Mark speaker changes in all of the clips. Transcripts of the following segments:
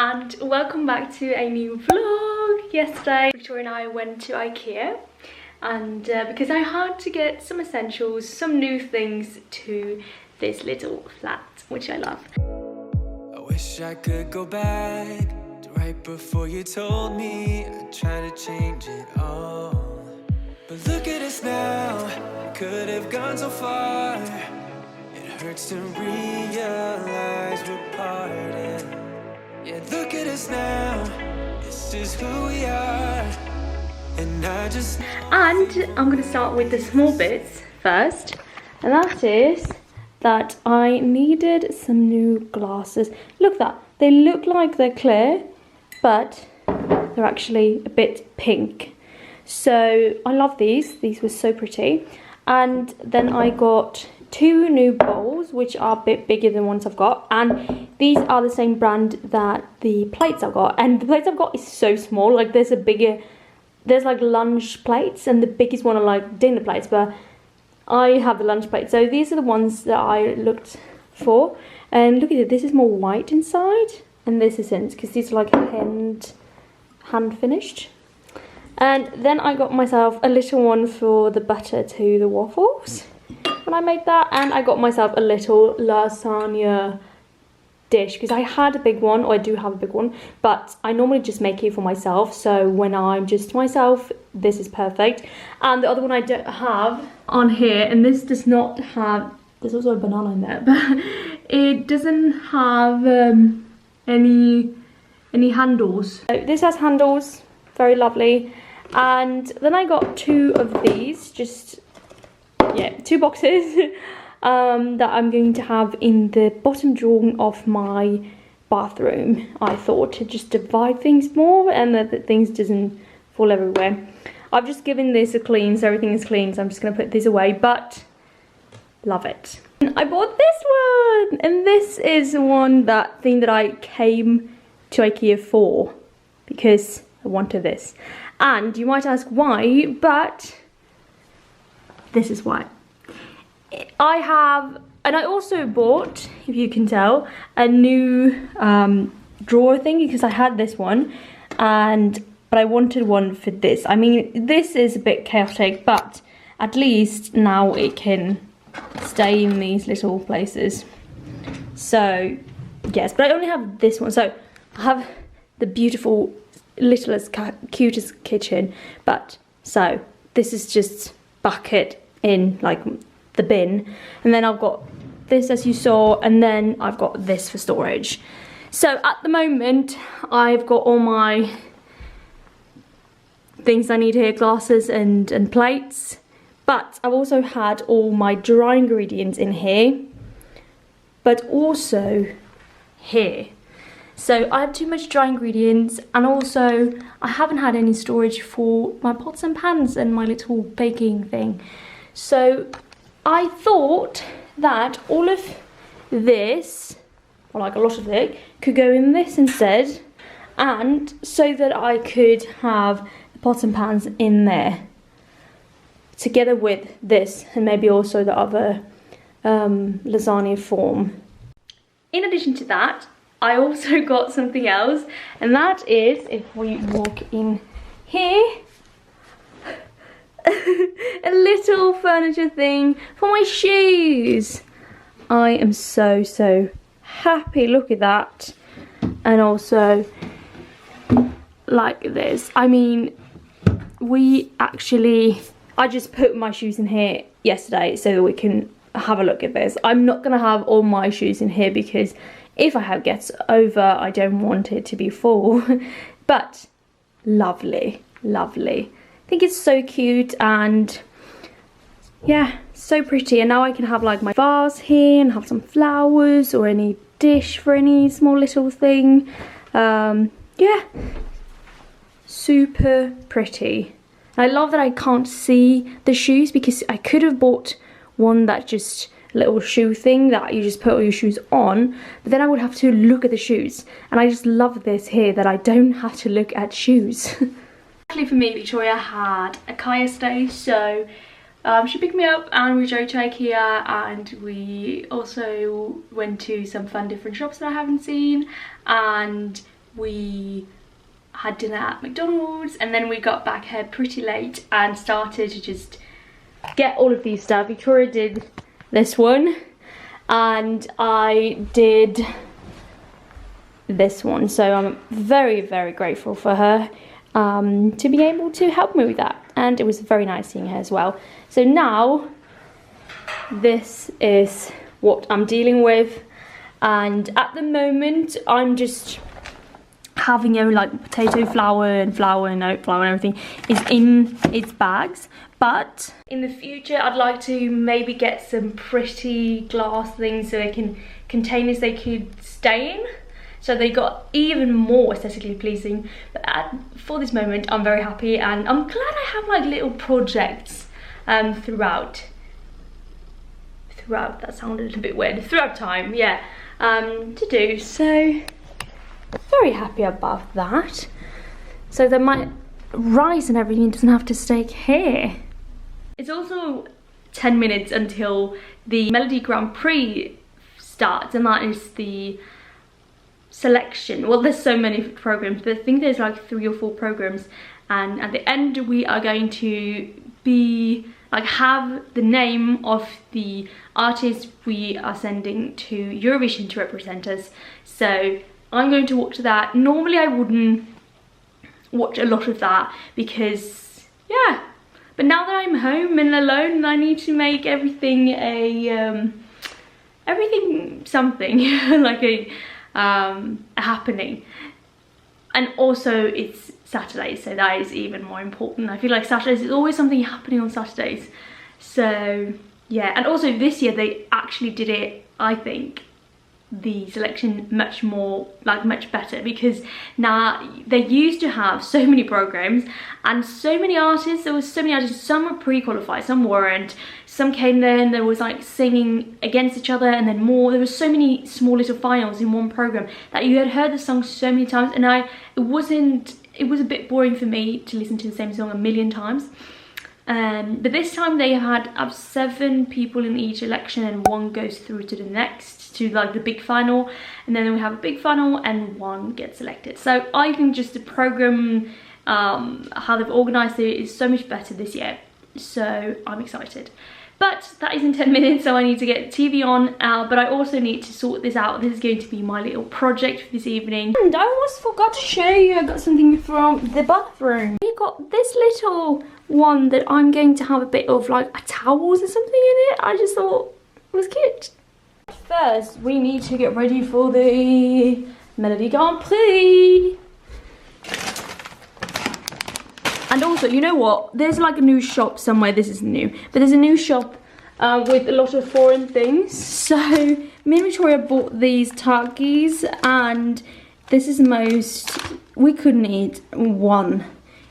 Speaker 1: and welcome back to a new vlog. Yesterday Victoria and I went to IKEA and because I had to get some essentials, some new things to this little flat which I love.
Speaker 2: I wish I could go back to right before you told me I'd try to change it all, but look at us now, could have gone so far. It hurts to realize we're parted. Yeah, look at us now, this is who we are. And
Speaker 1: I'm going to start with the small bits first, and that is that I needed some new glasses. Look at that, they look like they're clear, but they're actually a bit pink. So I love these were so pretty. And then I got two new bowls which are a bit bigger than ones I've got, and these are the same brand that the plates I've got, and the plates I've got is so small. Like there's like lunch plates and the biggest one are like dinner plates, but I have the lunch plate, so these are the ones that I looked for. And look at it, this is more white inside and this isn't, because these are like hand finished. And then I got myself a little one for the butter to the waffles when I made that, and I got myself a little lasagna dish because I had a big one, or I do have a big one, but I normally just make it for myself, so when I'm just myself this is perfect. And the other one I don't have on here, and this does not have, there's also a banana in there, but it doesn't have any handles. So this has handles, very lovely. And then I got two of these, just two boxes that I'm going to have in the bottom drawer of my bathroom. I thought to just divide things more and that things doesn't fall everywhere. I've just given this a clean, so everything is clean, so I'm just going to put this away, but love it. I bought this one, and this is that thing that I came to IKEA for because I wanted this. And you might ask why, but this is why. I also bought, if you can tell, a new drawer thing, because I had this one, but I wanted one for this. I mean, this is a bit chaotic, but at least now it can stay in these little places. So, yes, but I only have this one. So, I have the beautiful, littlest, cutest kitchen, but so this is just bucket in like the bin, and then I've got this as you saw, and then I've got this for storage. So at the moment I've got all my things I need here, glasses and plates, but I've also had all my dry ingredients in here, but also here. So I have too much dry ingredients, and also I haven't had any storage for my pots and pans and my little baking thing. So I thought that all of this, or like a lot of it, could go in this instead, and so that I could have the pots and pans in there together with this, and maybe also the other lasagna form. In addition to that, I also got something else, and that is, if we walk in here, a little furniture thing for my shoes. I am so happy, look at that. And also like this, I mean, I just put my shoes in here yesterday so that we can have a look at this. I'm not gonna have all my shoes in here because if I have guests over, I don't want it to be full. But lovely, lovely. I think it's so cute, and yeah, so pretty. And now I can have like my vase here and have some flowers or any dish for any small little thing. Yeah, super pretty. And I love that I can't see the shoes, because I could have bought one that just little shoe thing that you just put all your shoes on, but then I would have to look at the shoes, and I just love this here that I don't have to look at shoes. Actually, for me, Victoria had a car yesterday, so she picked me up and we drove to IKEA, and we also went to some fun different shops that I haven't seen, and we had dinner at McDonald's, and then we got back here pretty late and started to just get all of these stuff. Victoria did this one and I did this one, so I'm very, very grateful for her to be able to help me with that, and it was very nice seeing her as well. So now this is what I'm dealing with, and at the moment I'm just having like potato flour and oat flour and everything is in its bags. But in the future I'd like to maybe get some pretty glass things so they can containers they could stay in, so they got even more aesthetically pleasing. But for this moment I'm very happy, and I'm glad I have like little projects throughout, that sounded a little bit weird, throughout time, yeah, to do. So very happy about that. So that my rice and everything doesn't have to stay here. It's also 10 minutes until the Melody Grand Prix starts, and that is the selection. Well, there's so many programs, but I think there's like 3 or 4 programs, and at the end we are going to be like have the name of the artist we are sending to Eurovision to represent us. So I'm going to watch that. Normally I wouldn't watch a lot of that because, yeah, but now that I'm home and alone, I need to make everything a everything something like a happening. And also it's Saturday, so that is even more important. I feel like Saturdays, there's always something happening on Saturdays. So yeah, and also this year they actually did it, I think, the selection much more, like much better, because now they used to have so many programs and so many artists. There was so many artists, some were pre-qualified, some weren't, some came there and there was like singing against each other, and then more, there was so many small little finals in one program that you had heard the song so many times, and it was a bit boring for me to listen to the same song a million times. But this time they had 7 people in each election, and 1 goes through to the next, to like the big final, and then we have a big final and 1 gets selected. So I think just the program, how they've organised it is so much better this year, so I'm excited. But that is in 10 minutes, so I need to get TV on, but I also need to sort this out. This is going to be my little project for this evening. And I almost forgot to show you, I got something from the bathroom. We got this little one that I'm going to have a bit of like towels or something in it. I just thought it was cute. First, we need to get ready for the Melody Grand Prix. And also, you know what? There's like a new shop somewhere. This isn't new, but there's a new shop with a lot of foreign things. So me and Victoria bought these turkeys, and this is the most, we couldn't eat one.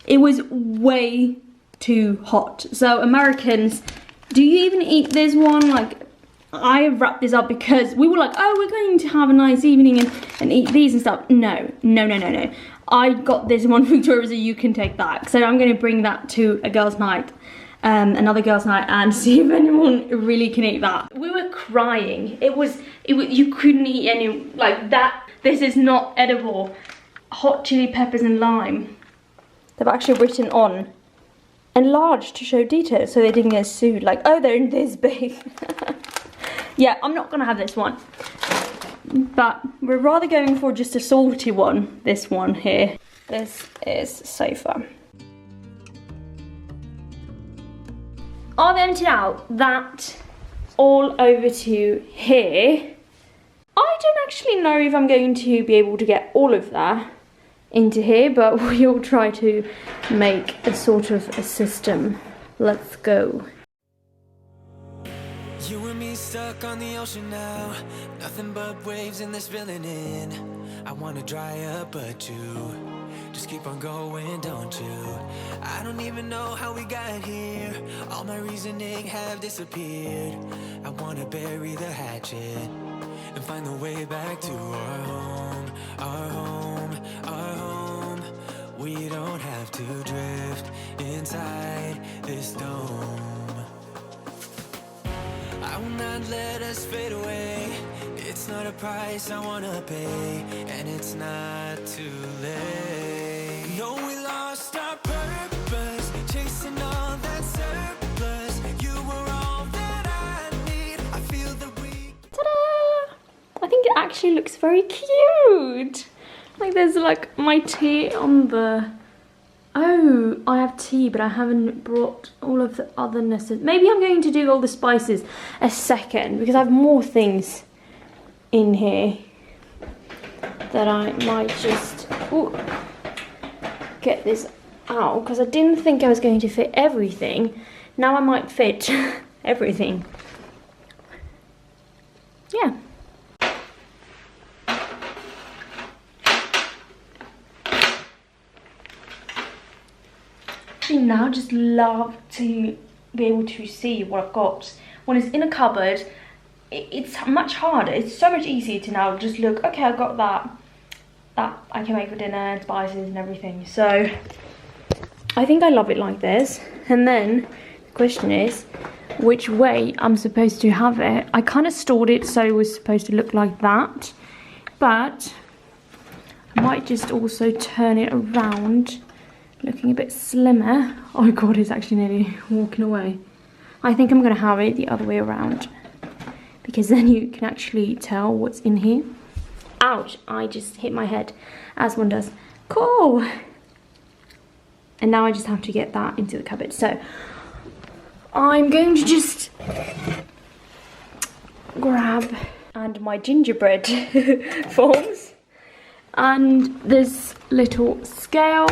Speaker 1: It was way too hot. So Americans, do you even eat this one? Like, I wrapped this up because we were like, oh, we're going to have a nice evening and eat these and stuff. No. I got this one, Victoria, so you can take that. So I'm going to bring that to a girls' night, another girls' night, and see if anyone really can eat that. We were crying. It was you couldn't eat any, like that. This is not edible. Hot chili peppers and lime. They've actually written on enlarged to show details so they didn't get sued. Like, oh, they're this big. Yeah, I'm not gonna have this one. But we're rather going for just a salty one, this one here. This is safer. I've emptied out that all over to here. I don't actually know if I'm going to be able to get all of that into here, but we'll try to make a sort of a system. Let's go.
Speaker 2: You and me stuck on the ocean now, nothing but waves and they're spilling in. I wanna dry up, but you just keep on going, don't you? I don't even know how we got here, all my reasoning have disappeared. I wanna bury the hatchet and find the way back to our home, our home, our home. We don't have to drift inside this dome. I will not let us fade away. It's not a price I wanna pay, and it's not not too late. No, we lost our purpose, chasing all that surplus. You were all that I need. I feel that we...
Speaker 1: Ta-da! I think it actually looks very cute. Like there's like my tea on the... Oh, I have tea, but I haven't brought all of the other necessities. Maybe I'm going to do all the spices a second, because I have more things in here that I might just get this out, because I didn't think I was going to fit everything. Now I might fit everything. Yeah. Now just love to be able to see what I've got. When it's in a cupboard, it's much harder. It's so much easier to now just look, okay, I've got that I can make for dinner and spices and everything. So I think I love it like this. And then the question is which way I'm supposed to have it. I kind of stored it so it was supposed to look like that, but I might just also turn it around, looking a bit slimmer. Oh god, it's actually nearly walking away. I think I'm gonna have it the other way around, because then you can actually tell what's in here. Ouch, I just hit my head, as one does. Cool. And now I just have to get that into the cupboard. So I'm going to just grab and my gingerbread forms and this little scale.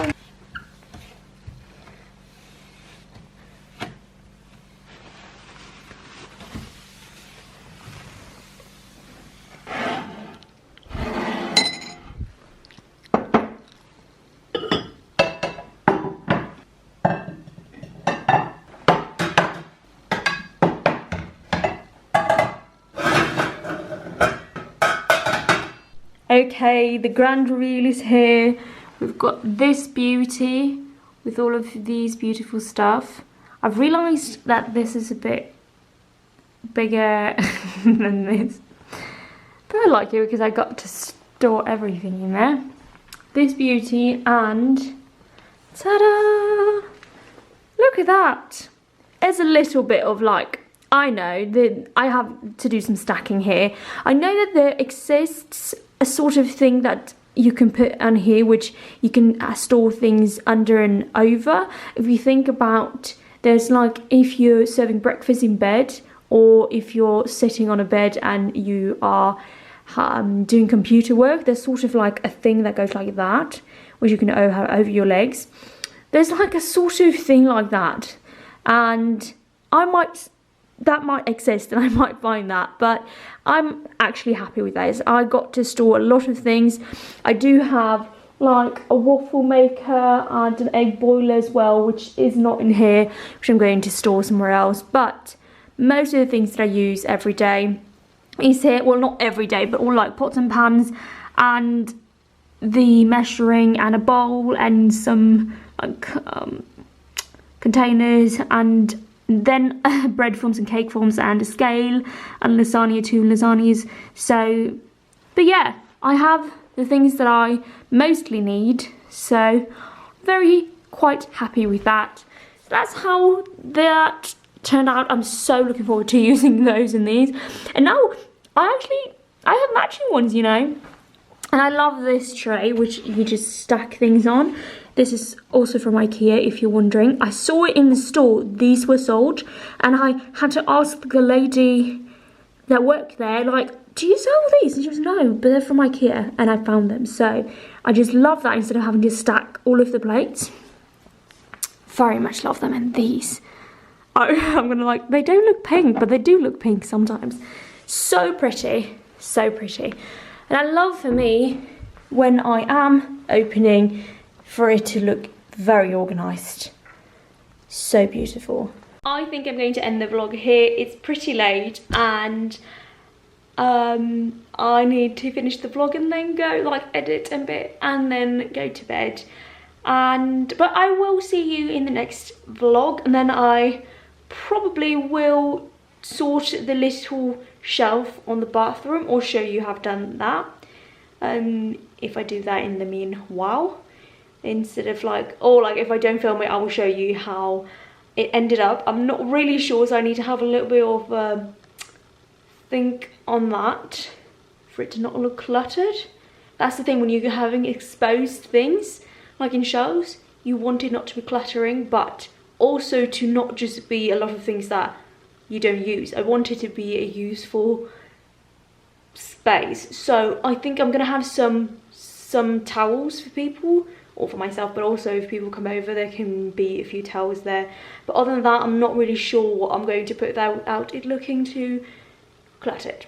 Speaker 1: Okay, the grand reveal is here. We've got this beauty with all of these beautiful stuff. I've realised that this is a bit bigger than this, but I like it because I got to store everything in there. This beauty, and ta-da! Look at that. There's a little bit of like, I know that I have to do some stacking here. I know that there exists a sort of thing that you can put on here, which you can store things under and over. If you think about, there's like, if you're serving breakfast in bed, or if you're sitting on a bed and you are doing computer work, there's sort of like a thing that goes like that, which you can have over your legs. There's like a sort of thing like that, and that might exist and I might find that, but I'm actually happy with this. I got to store a lot of things. I do have like a waffle maker and an egg boiler as well, which is not in here, which I'm going to store somewhere else. But most of the things that I use every day is here. Well, not every day, but all like pots and pans and the measuring and a bowl and some like containers, and then bread forms and cake forms and a scale and lasagna, 2 lasagnas. So, but yeah, I have the things that I mostly need, so quite happy with that. So that's how that turned out. I'm so looking forward to using those and these. And now I have matching ones, you know. And I love this tray, which you just stack things on. This is also from IKEA, if you're wondering. I saw it in the store, these were sold, and I had to ask the lady that worked there, like, do you sell these? And she was, no, but they're from IKEA, and I found them. So I just love that instead of having to stack all of the plates. Very much love them. And these, oh, I'm gonna like, they don't look pink, but they do look pink sometimes. So pretty, so pretty. And I love, for me, when I am opening, for it to look very organised. So beautiful. I think I'm going to end the vlog here. It's pretty late, and I need to finish the vlog and then go like edit a bit and then go to bed. But I will see you in the next vlog, and then I probably will sort the little shelf on the bathroom, or show you how I've done that if I do that in the meanwhile, instead of like, or like if I don't film it, I will show you how it ended up. I'm not really sure, so I need to have a little bit of think on that for it to not look cluttered. That's the thing when you're having exposed things, like in shows, you want it not to be cluttering, but also to not just be a lot of things that you don't use. I want it to be a useful space. So I think I'm gonna have some towels for people, or for myself, but also if people come over, there can be a few towels there. But other than that, I'm not really sure what I'm going to put without it looking too cluttered.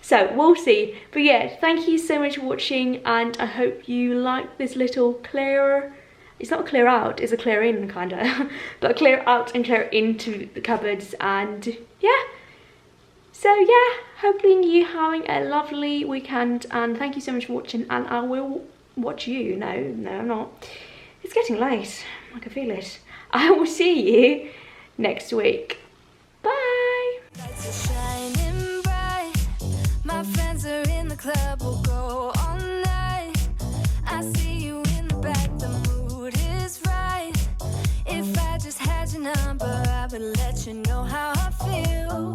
Speaker 1: So we'll see. But yeah, thank you so much for watching, and I hope you like this little clear, it's not a clear out, it's a clear in kind of, but a clear out and clear into the cupboards. And yeah, so yeah, hoping you having a lovely weekend, and thank you so much for watching, and I will watch you. No, I'm not. It's getting late, I can feel it. I will see you next week. Bye.
Speaker 3: Lights are shining bright. My friends are in the club, we'll go all night. I see you in the back, the mood is right. If I just had your number, I would let you know how I feel.